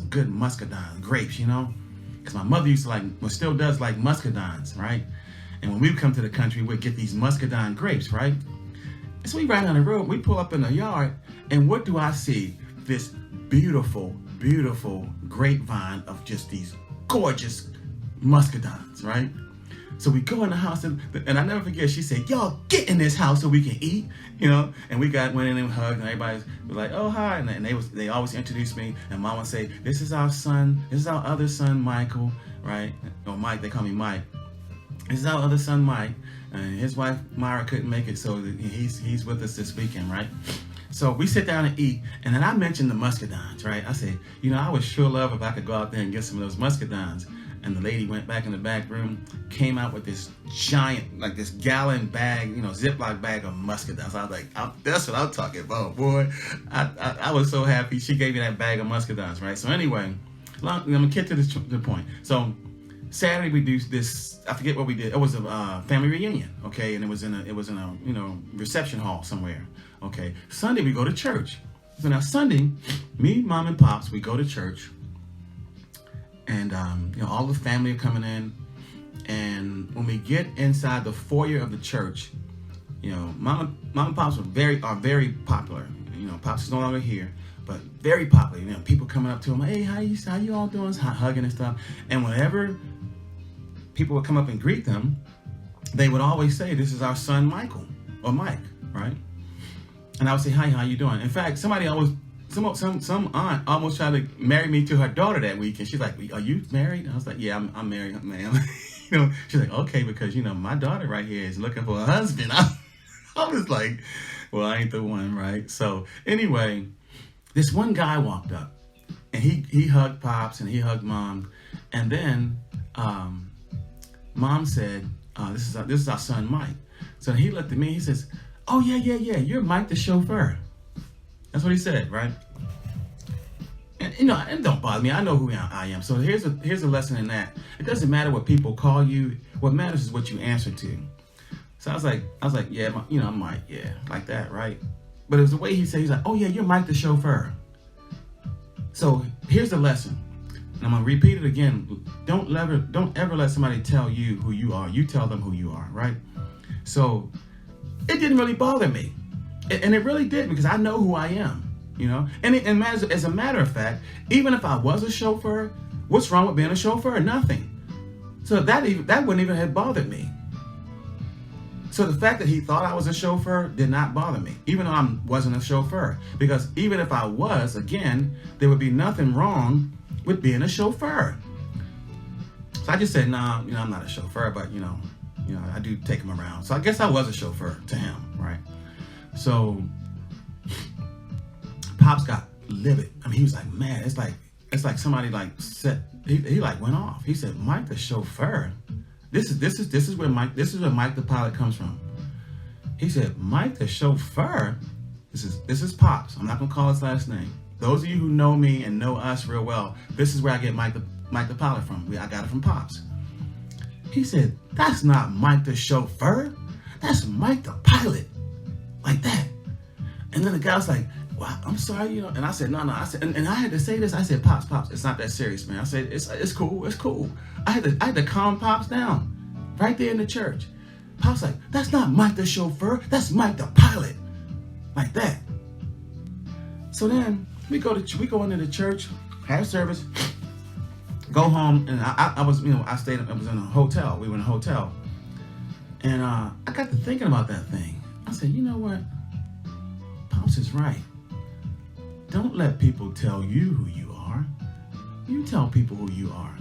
good muscadine grapes, because my mother used to still does like muscadines, right? And when we would come to the country, we'd get these muscadine grapes, right? And so we ride down the road, we pull up in the yard, and what do I see? This beautiful, beautiful grapevine of just these gorgeous muscadines, right? So we go in the house, and I never forget, she said, y'all get in this house so we can eat, and we went in and hugged, and everybody was like, oh, hi, and they always introduced me, and Mom would say, this is our other son, Michael, right? Or Mike, they call me Mike. This is our other son, Mike, and his wife, Myra, couldn't make it, so he's with us this weekend, right? So we sit down and eat, and then I mentioned the muscadines, right? I said, I would sure love if I could go out there and get some of those muscadines. And the lady went back in the back room, came out with this giant, this gallon bag, Ziploc bag of muscadines. I was like, that's what I'm talking about, boy. I was so happy. She gave me that bag of muscadines, right? So anyway, I'm gonna get to the point. So Saturday we do this. I forget what we did. It was a family reunion, okay, and it was in a reception hall somewhere, okay. Sunday we go to church. So now Sunday, me, mom, and pops, we go to church, and all the family are coming in. And when we get inside the foyer of the church, mom and pops are very popular. Pops is no longer here, but very popular. People coming up to him, hey, how you all doing? Hugging and stuff. And whenever people would come up and greet them, they would always say, this is our son Michael, or Mike, right? And I would say, hi, how you doing? In fact, some aunt almost tried to marry me to her daughter that week, and she's like, are you married? I was like, yeah, I'm married, ma'am. She's like, okay, because my daughter right here is looking for a husband. I was like, well, I ain't the one, right? So anyway, this one guy walked up, and he hugged Pops and he hugged Mom, and then Mom said, this is our son Mike. So he looked at me, he says, oh yeah, you're Mike the chauffeur. That's what he said, right? And it don't bother me. I know who I am. So here's a lesson in that. It doesn't matter what people call you. What matters is what you answer to. So I was like, yeah, I'm Mike, yeah, like that, right? But it was the way he said, he's like, oh yeah, you're Mike the chauffeur. So here's the lesson. And I'm gonna repeat it again. Don't ever let somebody tell you who you are. You tell them who you are, right? So it didn't really bother me. And it really did, because I know who I am, And as a matter of fact, even if I was a chauffeur, what's wrong with being a chauffeur? Nothing. So that wouldn't even have bothered me. So the fact that he thought I was a chauffeur did not bother me, even though I wasn't a chauffeur. Because even if I was, again, there would be nothing wrong with being a chauffeur. So I just said, nah, I'm not a chauffeur, but I do take him around. So I guess I was a chauffeur to him, right? So Pops got livid. I mean, he was like, man, it's like somebody he went off. He said, Mike the chauffeur. This is where Mike the pilot comes from. He said, Mike the chauffeur. This is Pops. I'm not gonna call his last name. Those of you who know me and know us real well, this is where I get Mike the pilot from. I got it from Pops. He said, that's not Mike the chauffeur. That's Mike the pilot. Like that. And then the guy was like, well, I'm sorry, And I said, no. I said, and I had to say this. I said, Pops, it's not that serious, man. I said, it's cool. I had to calm Pops down right there in the church. Pops like, that's not Mike the chauffeur. That's Mike the pilot. Like that. So then we go into the church, have service, go home, and I was in a hotel. We were in a hotel, and I got to thinking about that thing. I said, you know what? Pops is right. Don't let people tell you who you are. You tell people who you are.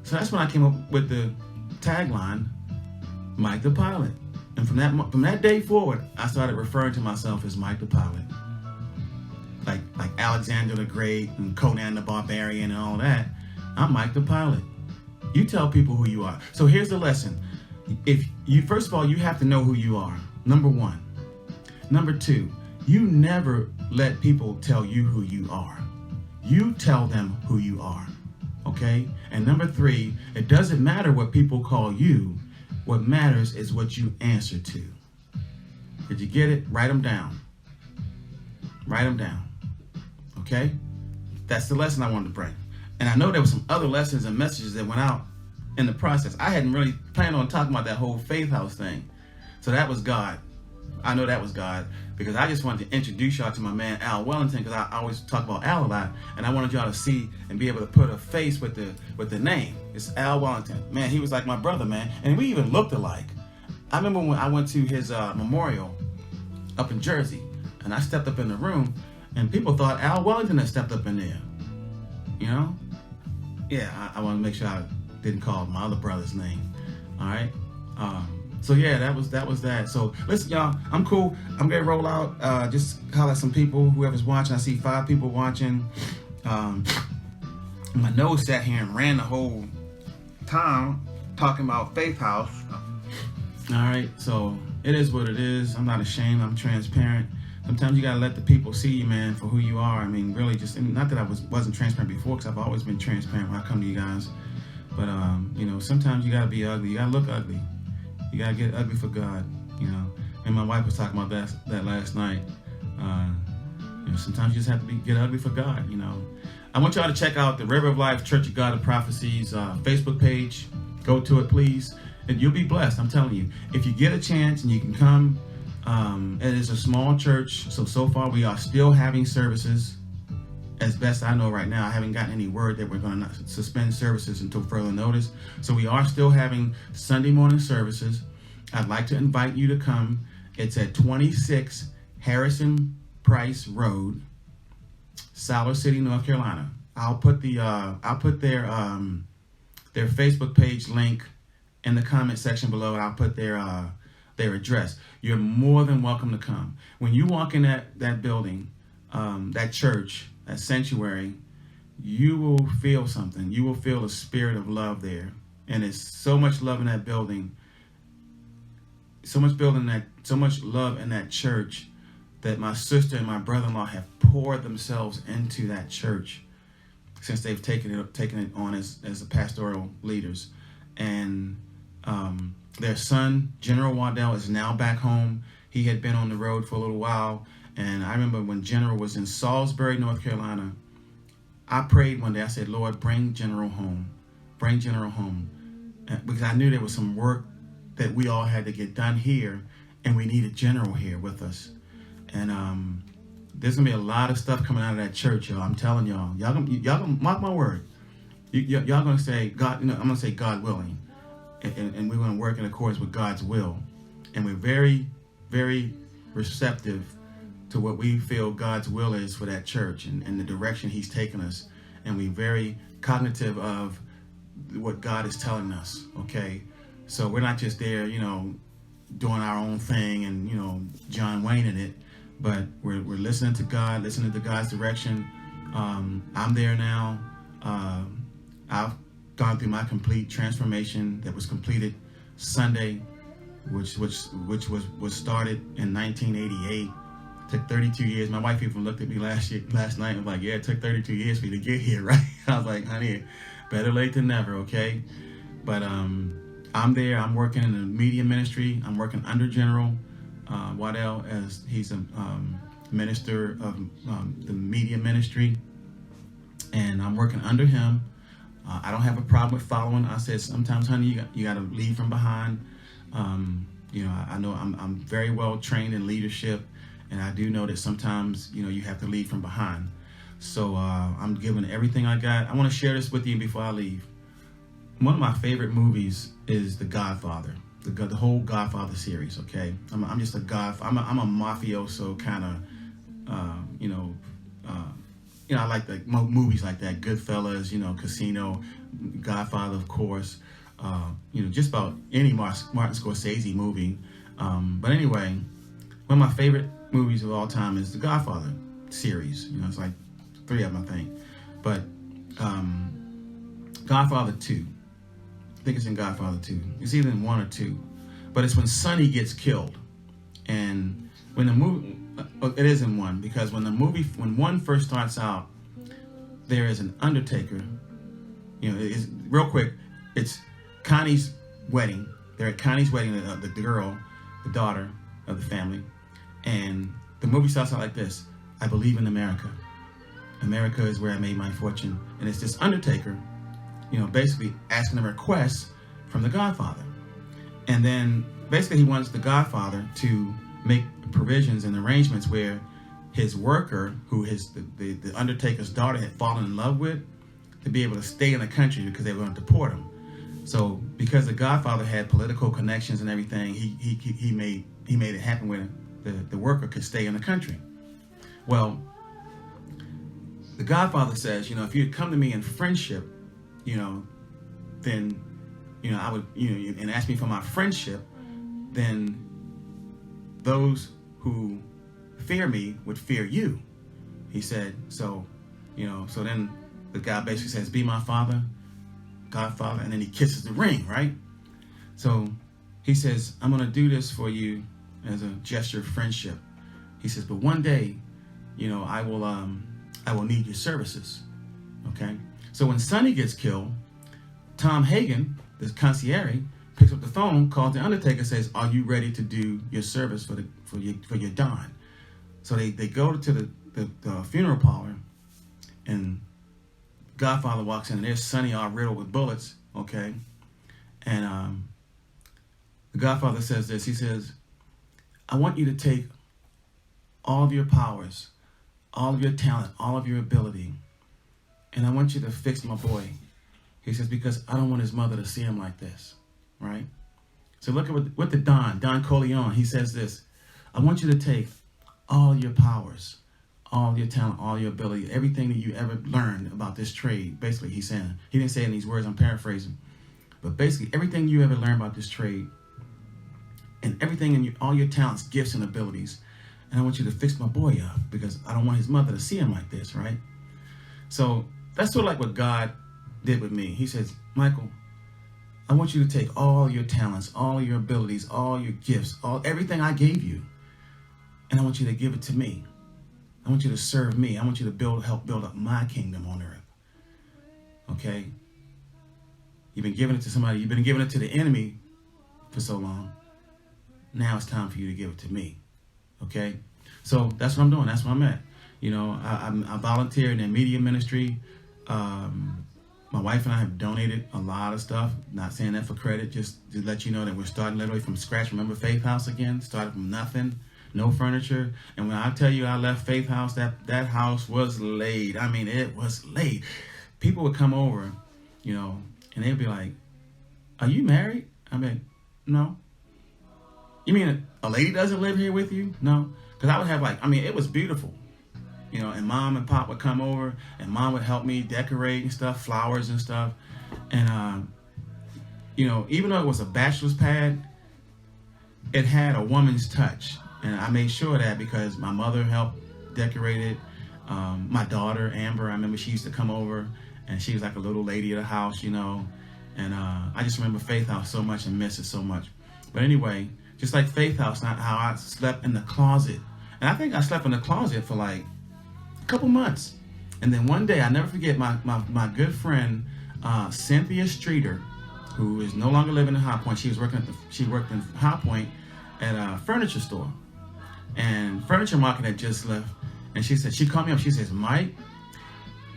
So that's when I came up with the tagline, Mike the Pilot. And from that day forward, I started referring to myself as Mike the Pilot. Like Alexander the Great and Conan the Barbarian and all that. I'm Mike the Pilot. You tell people who you are. So here's the lesson. First of all, you have to know who you are. Number one. Number two, you never let people tell you who you are. You tell them who you are. Okay? And number three, it doesn't matter what people call you. What matters is what you answer to. Did you get it? Write them down. Write them down. Okay? That's the lesson I wanted to bring. And I know there were some other lessons and messages that went out in the process. I hadn't really planned on talking about that whole faith house thing. So that was God. I know that was God, because I just wanted to introduce y'all to my man Al Wellington, because I always talk about Al a lot, and I wanted y'all to see and be able to put a face with the name. It's Al Wellington. Man, he was like my brother, man, and we even looked alike. I remember when I went to his memorial up in Jersey, and I stepped up in the room, and people thought Al Wellington had stepped up in there. Yeah, I want to make sure I didn't call my other brother's name. All right. So yeah, that was that. So listen, y'all, I'm cool. I'm gonna roll out. Just holler at some people, whoever's watching. I see 5 people watching. My nose sat here and ran the whole time talking about Faith House. All right, so it is what it is. I'm not ashamed. I'm transparent. Sometimes you gotta let the people see you, man, for who you are. I mean, really, just not that I wasn't transparent before, because I've always been transparent when I come to you guys. But sometimes you gotta be ugly. You gotta look ugly. You gotta get ugly for God, And my wife was talking about that last night. sometimes you just have to get ugly for God, you know. I want y'all to check out the River of Life Church of God of Prophecies Facebook page. Go to it, please, and you'll be blessed. I'm telling you. If you get a chance and you can come, it is a small church, so far we are still having services. As best I know right now, I haven't gotten any word that we're going to suspend services until further notice. So we are still having Sunday morning services. I'd like to invite you to come. It's at 26 Harrison Price Road, Siler City, North Carolina. I'll put their Facebook page link in the comment section below, and I'll put their address. You're more than welcome to come. When you walk in that building, that church, that sanctuary, you will feel something. You will feel a spirit of love there. And it's so much love in that building, so much love in that church, that my sister and my brother-in-law have poured themselves into that church since they've taken it on as the pastoral leaders. And their son, General Waddell, is now back home. He had been on the road for a little while. And I remember when General was in Salisbury, North Carolina, I prayed one day. I said, Lord, bring General home. Bring General home. Because I knew there was some work that we all had to get done here, and we needed General here with us. And there's going to be a lot of stuff coming out of that church, y'all. I'm telling y'all. Y'all gonna mark my word. Y'all going to say, God, I'm going to say God willing. And we're going to work in accordance with God's will. And we're very, very receptive to what we feel God's will is for that church and the direction he's taken us. And we're very cognitive of what God is telling us, okay? So we're not just there, doing our own thing and, John Wayne in it, but we're listening to God, listening to God's direction. I'm there now. I've gone through my complete transformation that was completed Sunday, which was started in 1988. Took 32 years. My wife even looked at me last night and was like, yeah, it took 32 years for you to get here, right? I was like, honey, better late than never, okay? But I'm there. I'm working in the media ministry. I'm working under General Waddell, as he's a minister of the media ministry. And I'm working under him. I don't have a problem with following. I said, sometimes, honey, you got to lead from behind. I know I'm very well trained in leadership. And I do know that sometimes, you have to lead from behind. So I'm giving everything I got. I want to share this with you before I leave. One of my favorite movies is The Godfather, the whole Godfather series, okay? I'm just I'm a mafioso kind of, I like the movies like that, Goodfellas, Casino, Godfather, of course, just about any Martin Scorsese movie. But anyway, one of my favorite movies of all time is the Godfather series. It's like 3 of them, I think. But Godfather 2. I think it's in Godfather 2. It's either in 1 or 2. But it's when Sonny gets killed. And when the movie, it is in 1, because when 1 first starts out, there is an undertaker. It's, real quick, it's Connie's wedding. They're at Connie's wedding, the girl, the daughter of the family. And the movie starts out like this: I believe in America. America is where I made my fortune. And it's this undertaker, basically asking a request from the Godfather. And then basically he wants the Godfather to make provisions and arrangements where his worker, who the undertaker's daughter had fallen in love with, to be able to stay in the country because they were going to deport him. So because the Godfather had political connections and everything, he made it happen where the worker could stay in the country. Well, the Godfather says, if you'd come to me in friendship, then, I would, and ask me for my friendship, then those who fear me would fear you. He said, so then the guy basically says, be my father, Godfather, and then he kisses the ring, right? So he says, I'm going to do this for you as a gesture of friendship. He says, but one day, I will need your services. Okay? So when Sonny gets killed, Tom Hagen, the concierge, picks up the phone, calls the undertaker, says, are you ready to do your service for your Don? So they go to the funeral parlor, and Godfather walks in, and there's Sonny all riddled with bullets, okay? And the Godfather says this. He says, I want you to take all of your powers, all of your talent, all of your ability, and I want you to fix my boy. He says, because I don't want his mother to see him like this, right? So look at what the Don Corleone, he says this. I want you to take all your powers, all your talent, all your ability, everything that you ever learned about this trade. Basically, he's saying, he didn't say it in these words, I'm paraphrasing, but basically everything you ever learned about this trade and everything in all your talents, gifts, and abilities, and I want you to fix my boy up because I don't want his mother to see him like this, right? So that's sort of like what God did with me. He says, Michael, I want you to take all your talents, all your abilities, all your gifts, everything I gave you, and I want you to give it to me. I want you to serve me. I want you to help build up my kingdom on earth. Okay? You've been giving it to somebody. You've been giving it to the enemy for so long. Now it's time for you to give it to me. Okay? So that's what I'm doing. That's where I'm at. You know, I volunteer in the media ministry. My wife and I have donated a lot of stuff. Not saying that for credit, just to let you know that we're starting literally from scratch. Remember Faith House again? Started from nothing, no furniture. And when I tell you I left Faith House, that house was laid. I mean, it was laid. People would come over, you know, and they'd be like, are you married? I mean, no. You mean a lady doesn't live here with you? No. Because I would have it was beautiful. You know, and Mom and Pop would come over, and Mom would help me decorate and stuff, flowers and stuff. And, you know, even though it was a bachelor's pad, it had a woman's touch. And I made sure of that because my mother helped decorate it. My daughter, Amber, I remember she used to come over, and she was like a little lady of the house, you know. And I just remember Faith House so much and miss it so much. But anyway, just like Faith House, not how I slept in the closet. And I think I slept in the closet for like couple months, and then one day I never forget my good friend Cynthia Streeter, who is no longer living in High Point. She worked in High Point at a furniture store, and Furniture Market had just left. And she called me up. She says, Mike,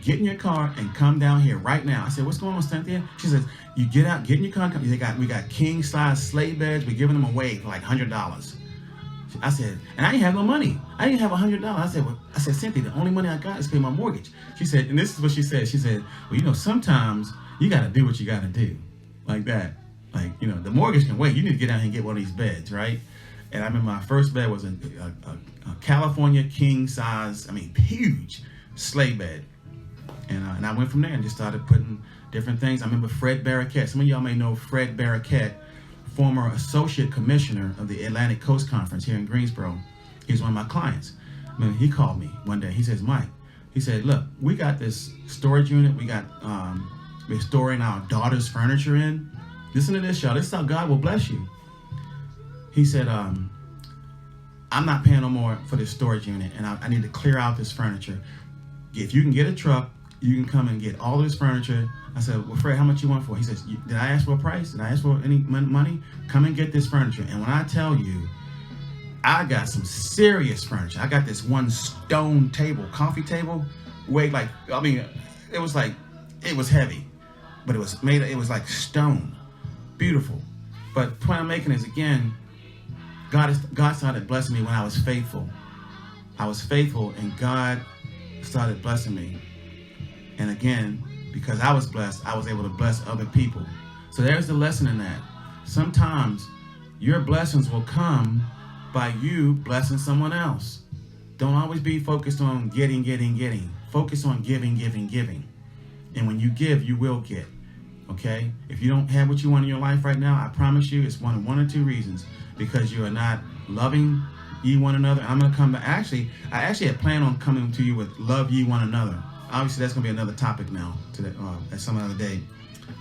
get in your car and come down here right now. I said, what's going on, Cynthia? She says, you get out, get in your car. We got king size sleigh beds. We're giving them away for like $100. I said, and I didn't have no money. I didn't have $100. I said, Cynthia, the only money I got is to pay my mortgage. She said, and this is what she said. She said, well, you know, sometimes you got to do what you got to do, like that. Like, you know, the mortgage can wait. You need to get out here and get one of these beds, right? And I remember my first bed was a California king size, huge sleigh bed. And I went from there and just started putting different things. I remember Fred Barraquette. Some of y'all may know Fred Barraquette, former associate commissioner of the Atlantic Coast Conference here in Greensboro. He's one of my clients. He called me one day. He says, Mike, he said, look, we got this storage unit. We're storing our daughter's furniture in. Listen to this, y'all. This is how God will bless you. He said, I'm not paying no more for this storage unit, and I need to clear out this furniture. If you can get a truck, you can come and get all this furniture. I said, well, Fred, how much you want for it? He says, did I ask for a price? Did I ask for any money? Come and get this furniture. And when I tell you, I got some serious furniture. I got this one stone table, coffee table, weighed it was heavy, but it was like stone. Beautiful. But the point I'm making is, again, God started blessing me when I was faithful. I was faithful, and God started blessing me. And again, because I was blessed, I was able to bless other people. So there's the lesson in that. Sometimes your blessings will come by you blessing someone else. Don't always be focused on getting. Focus on giving. And when you give, you will get. Okay? If you don't have what you want in your life right now, I promise you it's one or two reasons. Because you are not loving ye one another. I'm going to come back. I actually had planned on coming to you with love ye one another. Obviously, that's going to be another topic now at some other day.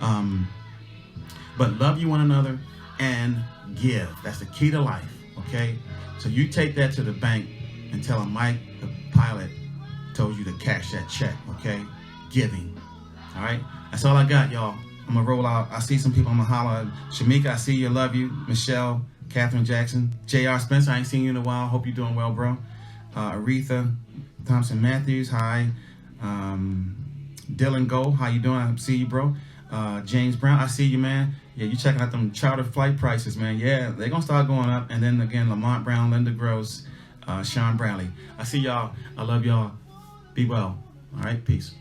But love you one another and give. That's the key to life, okay? So you take that to the bank and tell them Mike, the pilot, told you to cash that check, okay? Giving, all right? That's all I got, y'all. I'm going to roll out. I see some people. I'm going to holler. Shamika, I see you. Love you. Michelle, Catherine Jackson, J.R. Spencer, I ain't seen you in a while. Hope you're doing well, bro. Aretha, Thompson Matthews, hi. Dylan Go, how you doing? I see you, bro. James Brown, I see you, man. Yeah, you checking out them charter flight prices, man. Yeah, they're going to start going up. And then again, Lamont Brown, Linda Gross, Sean Bradley. I see y'all. I love y'all. Be well. All right, peace.